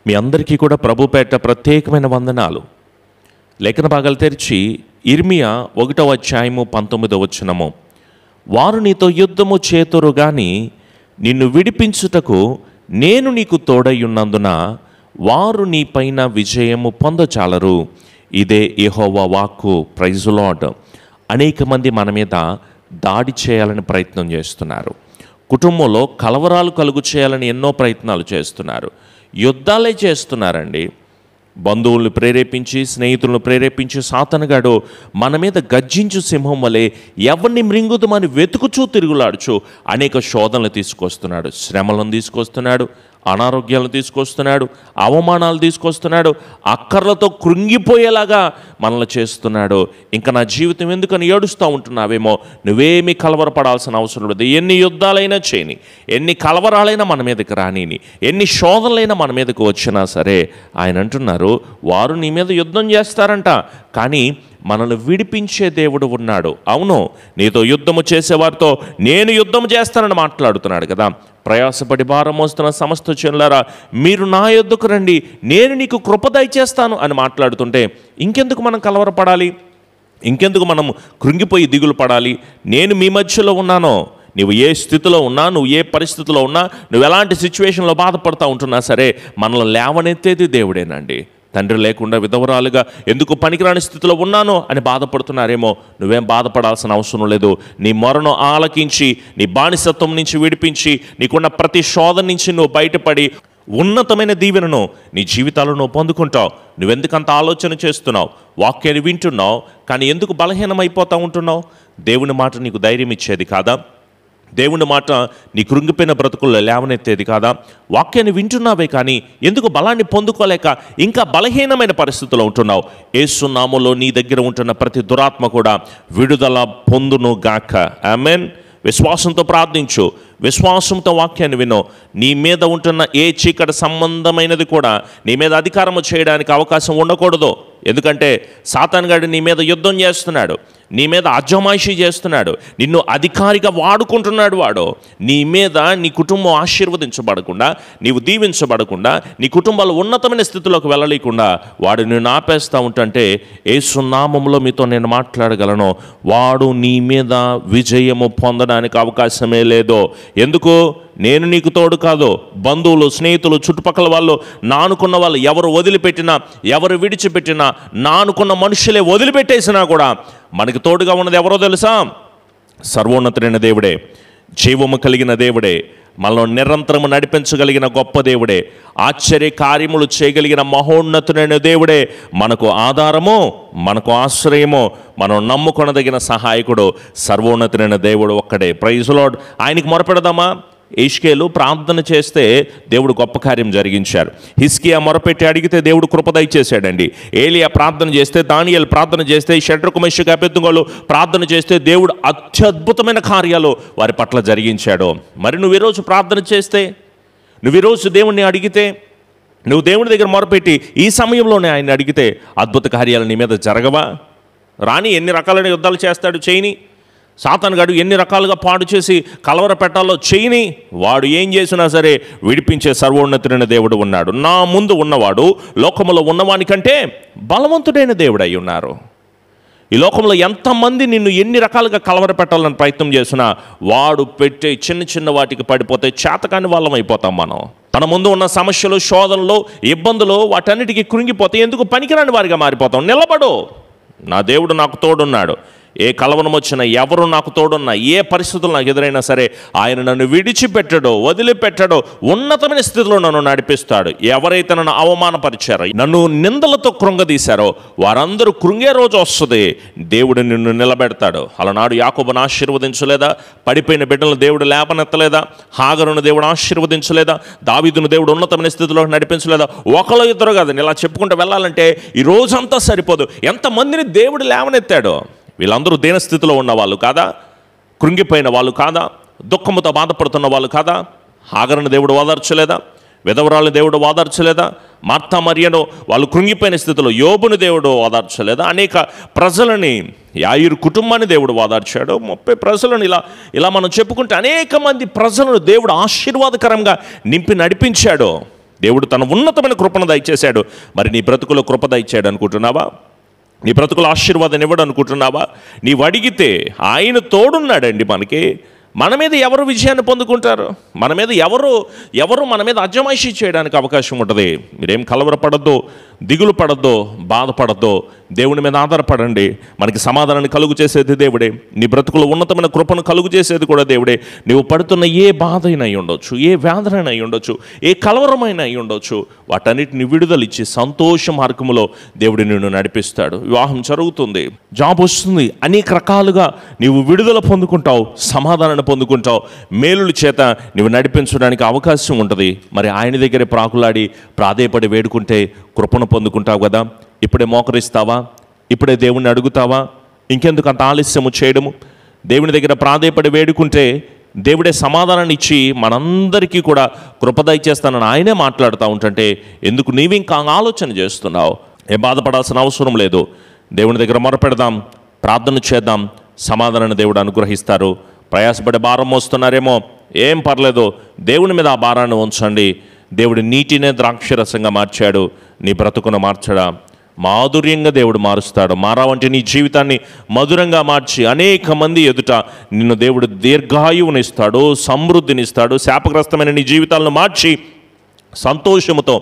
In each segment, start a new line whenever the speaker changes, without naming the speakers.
మీ అందరికీ కూడా ప్రభుపేట ప్రత్యేకమైన వందనాలు. లేఖన భాగాలు తెరిచి ఇర్మియా 1వ అధ్యాయము 19వ వచనము. వారు నీతో యుద్ధము చేతురు గాని నిన్ను విడిపించుటకు నేను నీకు తోడయ్యున్నందున వారు నీ పైన విజయము పొందచాలరు. ఇదే యెహోవా వాక్కు. Praise Lord. అనేక మంది మన మీద దాడి చేయాలని ప్రయత్నం చేస్తున్నారు. కుటుంబంలో కలవరాలు కలుగు చేయాలని ఎన్నో ప్రయత్నాలు చేస్తున్నారు. యుద్ధాలే చేస్తున్నారండి. బంధువులను ప్రేరేపించి, స్నేహితులను ప్రేరేపించి సాతానుగాడు మన మీద గర్జించు సింహం వలె ఎవరిని మృంగుదమని వెతుకుచూ తిరుగులాడుచు అనేక శోధనలు తీసుకొస్తున్నాడు. శ్రమలను తీసుకొస్తున్నాడు, అనారోగ్యాలను తీసుకొస్తున్నాడు, అవమానాలు తీసుకొస్తున్నాడు, అక్కర్లతో కృంగిపోయేలాగా మనల్ని చేస్తున్నాడు. ఇంకా నా జీవితం ఎందుకని ఏడుస్తూ ఉంటున్నావేమో, నువ్వేమీ కలవరపడాల్సిన అవసరం లేదు. ఎన్ని యుద్ధాలైనా చేయని, ఎన్ని కలవరాలైనా మన మీదకి రానిని, ఎన్ని శోధనలైనా మన మీదకి వచ్చినా సరే ఆయన అంటున్నారు, వారు నీ మీద యుద్ధం చేస్తారంట, కానీ మనల్ని విడిపించే దేవుడు ఉన్నాడు. అవును, నీతో యుద్ధము చేసేవారితో నేను యుద్ధం చేస్తానని మాట్లాడుతున్నాడు కదా. ప్రయాసపడి భారం మోస్తున్న సమస్త జనులారా మీరు నా యొద్దకు రండి, నేను నీకు కృప దయచేస్తాను అని మాట్లాడుతుంటే ఇంకెందుకు మనం కలవరపడాలి? ఇంకెందుకు మనం కృంగిపోయి దిగులు పడాలి? నేను మీ మధ్యలో ఉన్నానో, నువ్వు ఏ స్థితిలో ఉన్నా, నువ్వు ఏ పరిస్థితిలో ఉన్నా, నువ్వు ఎలాంటి సిచ్యువేషన్లో బాధపడుతూ ఉంటున్నా సరే మనల్ని లేవనెత్తేది దేవుడేనండి. తండ్రి లేకుండా విధవరాలుగా ఎందుకు పనికిరాని స్థితిలో ఉన్నానో అని బాధపడుతున్నారేమో, నువ్వేం బాధపడాల్సిన అవసరం లేదు. నీ మొరను ఆలకించి, నీ బానిసత్వం నుంచి విడిపించి, నీకున్న ప్రతి శోధన నుంచి నువ్వు బయటపడి ఉన్నతమైన దీవెనను నీ జీవితాలను నువ్వు పొందుకుంటావు. నువ్వెందుకంత ఆలోచన చేస్తున్నావు? వాక్యాన్ని వింటున్నావు, కానీ ఎందుకు బలహీనమైపోతూ ఉంటున్నావు? దేవుని మాట నీకు ధైర్యం ఇచ్చేది కాదా? దేవుని మాట నీ కృంగిపోయిన బ్రతుకుల్లో లేవనెత్తేది కాదా? వాక్యాన్ని వింటున్నావే కానీ ఎందుకు బలాన్ని పొందుకోలేక ఇంకా బలహీనమైన పరిస్థితుల్లో ఉంటున్నావు? యేసు నామములో నీ దగ్గర ఉంటున్న ప్రతి దురాత్మ కూడా విడుదల పొందును గాక. ఆమేన్. విశ్వాసంతో ప్రార్థించు, విశ్వాసంతో వాక్యాన్ని విను. నీ మీద ఉంటున్న ఏ చీకటి సంబంధమైనది కూడా నీ మీద అధికారము చేయడానికి అవకాశం ఉండకూడదు. ఎందుకంటే సాతానుగాడు నీ మీద యుద్ధం చేస్తున్నాడు, నీ మీద అజమాయిషీ చేస్తున్నాడు, నిన్ను అధికారిగా వాడుకుంటున్నాడు. వాడు నీ మీద, నీ కుటుంబం ఆశీర్వదించబడకుండా, నీవు దీవించబడకుండా, నీ కుటుంబాలు ఉన్నతమైన స్థితిలోకి వెళ్ళలేకుండా వాడు నిన్ను ఆపేస్తూ ఉంటుంటే యేసు నామములో మీతో నేను మాట్లాడగలను, వాడు నీ మీద విజయము పొందడానికి అవకాశమే లేదు. ఎందుకు? నేను నీకు తోడు కాదు. బంధువులు, స్నేహితులు, చుట్టుపక్కల వాళ్ళు, నానుకున్న వాళ్ళు ఎవరు వదిలిపెట్టినా, ఎవరు విడిచిపెట్టినా, నానుకున్న మనుషులే వదిలిపెట్టేసినా కూడా మనకి తోడుగా ఉన్నది ఎవరో తెలుసా? సర్వోన్నతుడైన దేవుడే, జీవము కలిగిన దేవుడే, మనలో నిరంతరము నడిపించగలిగిన గొప్ప దేవుడే, ఆశ్చర్య కార్యములు చేయగలిగిన మహోన్నతుడైన దేవుడే మనకు ఆధారము, మనకు ఆశ్రయము, మనం నమ్ముకొనదగిన సహాయకుడు సర్వోన్నతుడైన దేవుడు ఒక్కడే. Praise Lord. ఆయనకి మొరపెడదామా? యెహెజ్కేలు ప్రార్థన చేస్తే దేవుడు గొప్ప కార్యం జరిగించారు. హిజ్కియా మొరపెట్టి అడిగితే దేవుడు కృప దయచేశాడండి. ఏలియా ప్రార్థన చేస్తే, దానియేలు ప్రార్థన చేస్తే, షడ్రకు మెషకు అబేద్నెగోలు ప్రార్థన చేస్తే దేవుడు అత్యద్భుతమైన కార్యాలు వారి పట్ల జరిగించాడు. మరి నువ్వు ఈరోజు ప్రార్థన చేస్తే, నువ్వు ఈరోజు దేవుణ్ణి అడిగితే, నువ్వు దేవుని దగ్గర మొరపెట్టి ఈ సమయంలోనే ఆయన్ని అడిగితే అద్భుత కార్యాలు నీ మీద జరగవా? రాని ఎన్ని రకాలైన యుద్ధాలు చేస్తాడు చేయని. సాతానుగాడు ఎన్ని రకాలుగా పాడు చేసి కలవర పెట్టాలో చేయని. వాడు ఏం చేసినా సరే విడిపించే సర్వోన్నతుడైన దేవుడు ఉన్నాడు. నా ముందు ఉన్నవాడు లోకములో ఉన్నవాని కంటే బలవంతుడైన దేవుడు అయి ఉన్నారు. ఈ లోకంలో ఎంతమంది నిన్ను ఎన్ని రకాలుగా కలవర పెట్టాలని ప్రయత్నం చేసినా వాడు పెట్టే చిన్న చిన్న వాటికి పడిపోతే చేతకాని వాళ్ళం అయిపోతాం మనం. మన ముందు ఉన్న సమస్యలు, శోధనలు, ఇబ్బందులు, వాటన్నిటికీ కృంగిపోతే ఎందుకు పనికిరాని వారిగా మారిపోతాం. నిలబడు, నా దేవుడు నాకు తోడున్నాడు. ఏ కలవరం వచ్చినా, ఎవరు నాకు తోడున్నా, ఏ పరిస్థితులు నాకు ఎదురైనా సరే ఆయన నన్ను విడిచిపెట్టడో, వదిలిపెట్టడో, ఉన్నతమైన స్థితిలో నన్ను నడిపిస్తాడు. ఎవరైతే నన్ను అవమానపరిచారో, నన్ను నిందలతో కృంగదీశారో వారందరూ కృంగే రోజు వస్తుంది. దేవుడు నిన్ను నిలబెడతాడు. అలనాడు యాకోబును ఆశీర్వదించలేదా? పడిపోయిన బిడ్డలను దేవుడు లేపనెత్తలేదా? హాగరును దేవుడు ఆశీర్వదించలేదా? దావీదును దేవుడు ఉన్నతమైన స్థితిలో నడిపించలేదా? ఒకళ్ళు ఇద్దరు కాదు, ఇలా చెప్పుకుంటూ వెళ్ళాలంటే ఈ రోజంతా సరిపోదు. ఎంతమందిని దేవుడు లేవనెత్తాడు. వీళ్ళందరూ దీనస్థితిలో ఉన్న వాళ్ళు కాదా? కృంగిపోయిన వాళ్ళు కాదా? దుఃఖముతో బాధపడుతున్న వాళ్ళు కాదా? హాగరును దేవుడు ఓదార్చలేదా? విధవరాలు దేవుడు ఓదార్చలేదా? మార్తా మరియను వాళ్ళు కృంగిపోయిన స్థితిలో యోబుని దేవుడు ఓదార్చలేదా? అనేక ప్రజలని, యాయిరు కుటుంబాన్ని దేవుడు ఓదార్చాడు. 30 ప్రజలను ఇలా మనం చెప్పుకుంటే అనేక మంది ప్రజలను దేవుడు ఆశీర్వాదకరంగా నింపి నడిపించాడు. దేవుడు తన ఉన్నతమైన కృపను దయచేశాడు. మరి నీ బ్రతుకులో కృప దయచాడు అనుకుంటున్నావా? నీ బ్రతుకులో ఆశీర్వాదం ఇవ్వడం అనుకుంటున్నావా? నీవు అడిగితే ఆయన తోడున్నాడండి. మన మీద ఎవరు విజయాన్ని పొందుకుంటారు? మన మీద ఎవరు మన మీద అజమాయిషీ చేయడానికి అవకాశం ఉంటుంది. మీరేం కలవరపడద్దో, దిగులు పడద్దో, బాధపడద్దో. దేవుని మీద ఆధారపడండి. మనకి సమాధానాన్ని కలుగు చేసేది దేవుడే. నీ బ్రతుకులో ఉన్నతమైన కృపను కలుగు చేసేది కూడా దేవుడే. నీవు పడుతున్న ఏ బాధ అయినా అయి ఉండొచ్చు, ఏ వేదన అయి ఉండొచ్చు, ఏ కలవరమైన అయి ఉండొచ్చు, వాటన్నిటిని విడుదలిచ్చి సంతోష మార్గములో దేవుడు నిన్ను నడిపిస్తాడు. వివాహం జరుగుతుంది, జాబ్ వస్తుంది, అనేక రకాలుగా నీవు విడుదల పొందుకుంటావు, సమాధానాన్ని పొందుకుంటావు. మేలుల చేత నీవు నడిపించడానికి అవకాశం ఉంటుంది. మరి ఆయన దగ్గరే ప్రాకులాడి ప్రాధేయపడి వేడుకుంటే కృపను పొందుకుంటావు కదా. ఇప్పుడే మోకరిస్తావా? ఇప్పుడే దేవుణ్ణి అడుగుతావా? ఇంకెందుకు అంత ఆలస్యము చేయడము? దేవుని దగ్గర ప్రాధేయపడి వేడుకుంటే దేవుడే సమాధానాన్ని ఇచ్చి మనందరికీ కూడా కృప దయచేస్తానని ఆయనే మాట్లాడుతూ ఉంటుంటే ఎందుకు నీవు ఇంకా ఆలోచన చేస్తున్నావు? ఏం బాధపడాల్సిన అవసరం లేదు. దేవుని దగ్గర మొరపెడదాం, ప్రార్థన చేద్దాం, సమాధానాన్ని దేవుడు అనుగ్రహిస్తారు. ప్రయాసపడే భారం మోస్తున్నారేమో, ఏం పర్లేదు, దేవుని మీద ఆ భారాన్ని ఉంచండి. దేవుడు నీటినే ద్రాక్షరసంగా మార్చాడు, నీ బ్రతుకును మార్చడా? మాధుర్యంగా దేవుడు మారుస్తాడు. మారావంటే నీ జీవితాన్ని మధురంగా మార్చి అనేక మంది ఎదుట నిన్ను దేవుడు దీర్ఘాయువునిస్తాడు, సమృద్ధినిస్తాడు. శాపగ్రస్తమైన నీ జీవితాలను మార్చి సంతోషముతో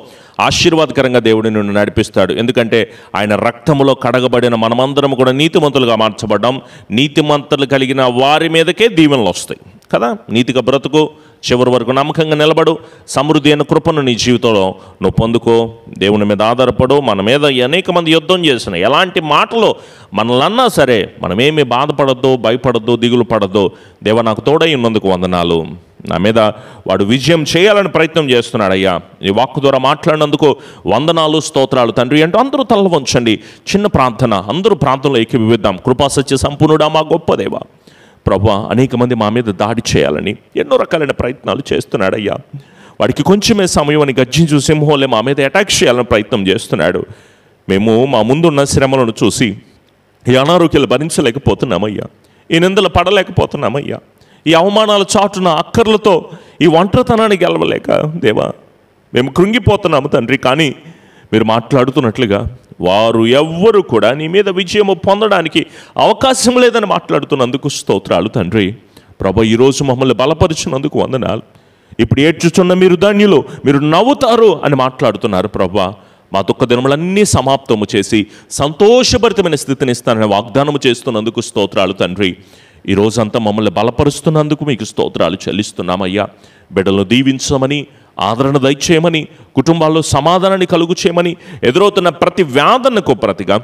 ఆశీర్వాదకరంగా దేవుడు నిన్ను నడిపిస్తాడు. ఎందుకంటే ఆయన రక్తములో కడగబడిన మనమందరం కూడా నీతిమంతులుగా మార్చబడ్డాం. నీతిమంతులు కలిగిన వారి మీదకే దీవెనలు వస్తాయి కదా. నీతిగా బ్రతుకు, చివరి వరకు నమ్మకంగా నిలబడు. సమృద్ధి అయిన కృపను నీ జీవితంలో నువ్వు పొందుకో. దేవుని మీద ఆధారపడు. మన మీద అనేక మంది యుద్ధం చేసిన ఎలాంటి మాటలు మనల్ని అన్నా సరే మనమేమీ బాధపడద్దు, భయపడద్దు, దిగులు పడద్దు. దేవా నాకు తోడై ఉన్నందుకు వందనాలు. నా మీద వాడు విజయం చేయాలని ప్రయత్నం చేస్తున్నాడు అయ్యా. ఈ వాక్కు ద్వారా మాట్లాడినందుకు వందనాలు, స్తోత్రాలు తండ్రి అంటూ అందరూ తల వంచండి. చిన్న ప్రార్థన, అందరూ ప్రార్థనలో ఏకీభవిద్దాం. కృపాసత్య సంపూర్ణుడా మా గొప్ప దేవా, ప్రభువా, అనేక మంది మా మీద దాడి చేయాలని ఎన్నో రకాలైన ప్రయత్నాలు చేస్తున్నాడయ్యా. వాడికి కొంచెమే సమయం అని గర్జించు సింహంలే మా మీద అటాక్ చేయాలని ప్రయత్నం చేస్తున్నాడు. మేము మా ముందున్న శ్రమలను చూసి ఈ అనారోగ్యాలు భరించలేకపోతున్నామయ్యా. ఈ నిందలు పడలేకపోతున్నామయ్యా. ఈ అవమానాల చాటున అక్కర్లతో ఈ ఒంటరితనాన్ని గెలవలేక దేవా మేము కృంగిపోతున్నాము తండ్రి. కానీ మీరు మాట్లాడుతున్నట్లుగా వారు ఎవ్వరు కూడా నీ మీద విజయము పొందడానికి అవకాశం లేదని మాట్లాడుతున్నందుకు స్తోత్రాలు తండ్రి. ప్రభు, ఈరోజు మమ్మల్ని బలపరిచినందుకు వందనాలు. ఇప్పుడు ఏడ్చుచున్న మీరు ధన్యులు, మీరు నవ్వుతారు అని మాట్లాడుతున్నారు ప్రభు. మా దుఃఖ దినములన్నీ సమాప్తము చేసి సంతోషభరితమైన స్థితిని ఇస్తానని వాగ్దానము చేస్తున్నందుకు స్తోత్రాలు తండ్రి. ఈ రోజంతా మమ్మల్ని బలపరుస్తున్నందుకు మీకు స్తోత్రాలు చెల్లిస్తున్నామయ్యా. బిడ్డలను దీవించమని, ఆదరణ దయచేయమని, కుటుంబాల్లో సమాధానాన్ని కలుగు చేయమని, ఎదురవుతున్న ప్రతి వేదనకు ప్రతిగా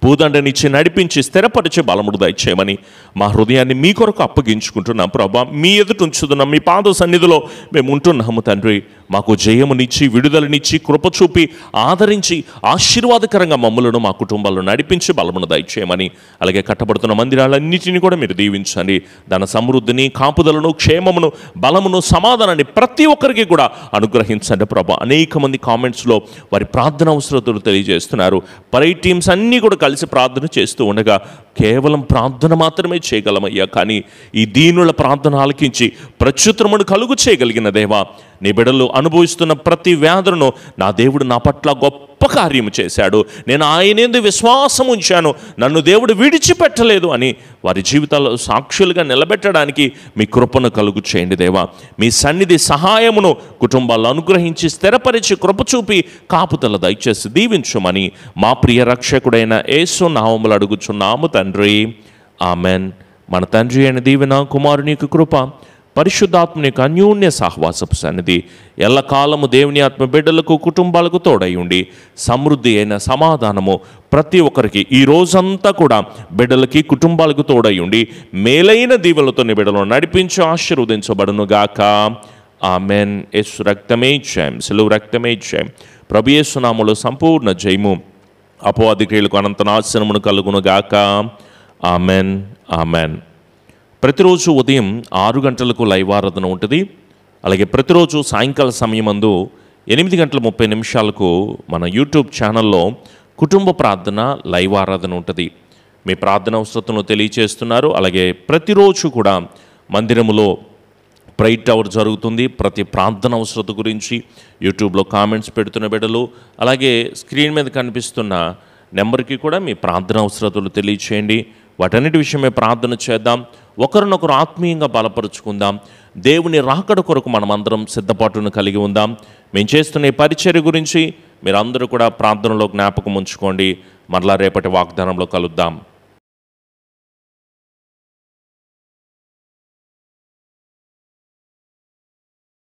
పూదండనిచ్చి నడిపించి స్థిరపరిచే బలముడు దయచేయమని మా హృదయాన్ని మీ కొరకు అప్పగించుకుంటున్నాం ప్రభా. మీ ఎదుట ఉంచుతున్నాం, మీ పాద సన్నిధిలో మేము ఉంటున్నాము తండ్రి. మాకు జయమునిచ్చి, విడుదలనిచ్చి, కృప చూపి, ఆదరించి, ఆశీర్వాదకరంగా మమ్మలను మా కుటుంబాల్లో నడిపించి బలమును దయచేయమని, అలాగే కట్టబడుతున్న మందిరాలన్నిటిని కూడా మీరు దీవించండి. దాని సమృద్ధిని, కాపుదలను, క్షేమమును, బలమును, సమాధానాన్ని ప్రతి ఒక్కరికి కూడా అనుగ్రహించండి ప్రభా. అనేక మంది కామెంట్స్లో వారి ప్రార్థన అవసరతలు తెలియజేస్తున్నారు. పరై టీమ్స్ అన్నీ కూడా కలిసి ప్రార్థన చేస్తూ ఉండగా కేవలం ప్రార్థన మాత్రమే చేయగలమయ్యా. కానీ ఈ దీనుల ప్రార్థన ఆలకించి ప్రత్యుత్తరమును కలుగు చేయగలిగిన దేవా, నీ బిడ్డలు అనుభవిస్తున్న ప్రతి వ్యాధులను నా దేవుడు నా పట్ల గొప్ప కార్యము చేశాడు, నేను ఆయనేందు విశ్వాసం ఉంచాను, నన్ను దేవుడు విడిచిపెట్టలేదు అని వారి జీవితాల్లో సాక్షులుగా నిలబెట్టడానికి మీ కృపను కలుగు చేయండి దేవా. మీ సన్నిధి సహాయమును కుటుంబాల్లో అనుగ్రహించి స్థిరపరిచి కృప చూపి కాపుదల దయచేసి దీవించుమని మా ప్రియ రక్షకుడైన యేసు నామములో అడుగుచున్నాము తండ్రి, ఆమెన్. మన తండ్రి అయిన దీవెన, కుమారుని యొక్క కృప, పరిశుద్ధాత్మ యొక్క అన్యోన్య సహవాసపు సన్నిధి ఎల్లకాలము దేవుని ఆత్మ బిడ్డలకు, కుటుంబాలకు తోడై ఉండి సమృద్ధి అయిన సమాధానము ప్రతి ఒక్కరికి ఈ రోజంతా కూడా బిడ్డలకి, కుటుంబాలకు తోడై ఉండి మేలైన దీవెనలతో నీ బిడ్డలను నడిపించి ఆశీర్వదించబడునుగాక. ఆమెన్. యేసు రక్తమే జయం, సిలువ రక్తమే జయం. ప్రభు యేసు నామములో సంపూర్ణ జయము, అపవాది క్రియలకు అనంత నాశనమును కలుగునుగాక. Amen, amen. ప్రతిరోజు ఉదయం 6 గంటలకు లైవ్ ఆరాధన ఉంటుంది. అలాగే ప్రతిరోజు సాయంకాల సమయమందు 8:30 మన యూట్యూబ్ ఛానల్లో కుటుంబ ప్రార్థన లైవ్ ఆరాధన ఉంటుంది. మీ ప్రార్థన అవసరతను తెలియచేస్తున్నారు. అలాగే ప్రతిరోజు కూడా మందిరములో ప్రైట్ అవర్ జరుగుతుంది. ప్రతి ప్రార్థన అవసరత గురించి యూట్యూబ్లో కామెంట్స్ పెడుతున్న బిడ్డలు, అలాగే స్క్రీన్ మీద కనిపిస్తున్న నెంబర్కి కూడా మీ ప్రార్థన అవసరతలు తెలియచేయండి. వాటన్నిటి విషయమే ప్రార్థన చేద్దాం. ఒకరినొకరు ఆత్మీయంగా బలపరుచుకుందాం. దేవుని రాకడ కొరకు మనమందరం సిద్ధపాటును కలిగి ఉందాం. మేము చేస్తున్న ఈ పరిచర్య గురించి మీరందరూ కూడా ప్రార్థనలో జ్ఞాపకం ఉంచుకోండి. మరలా రేపటి వాగ్దానంలో కలుద్దాం.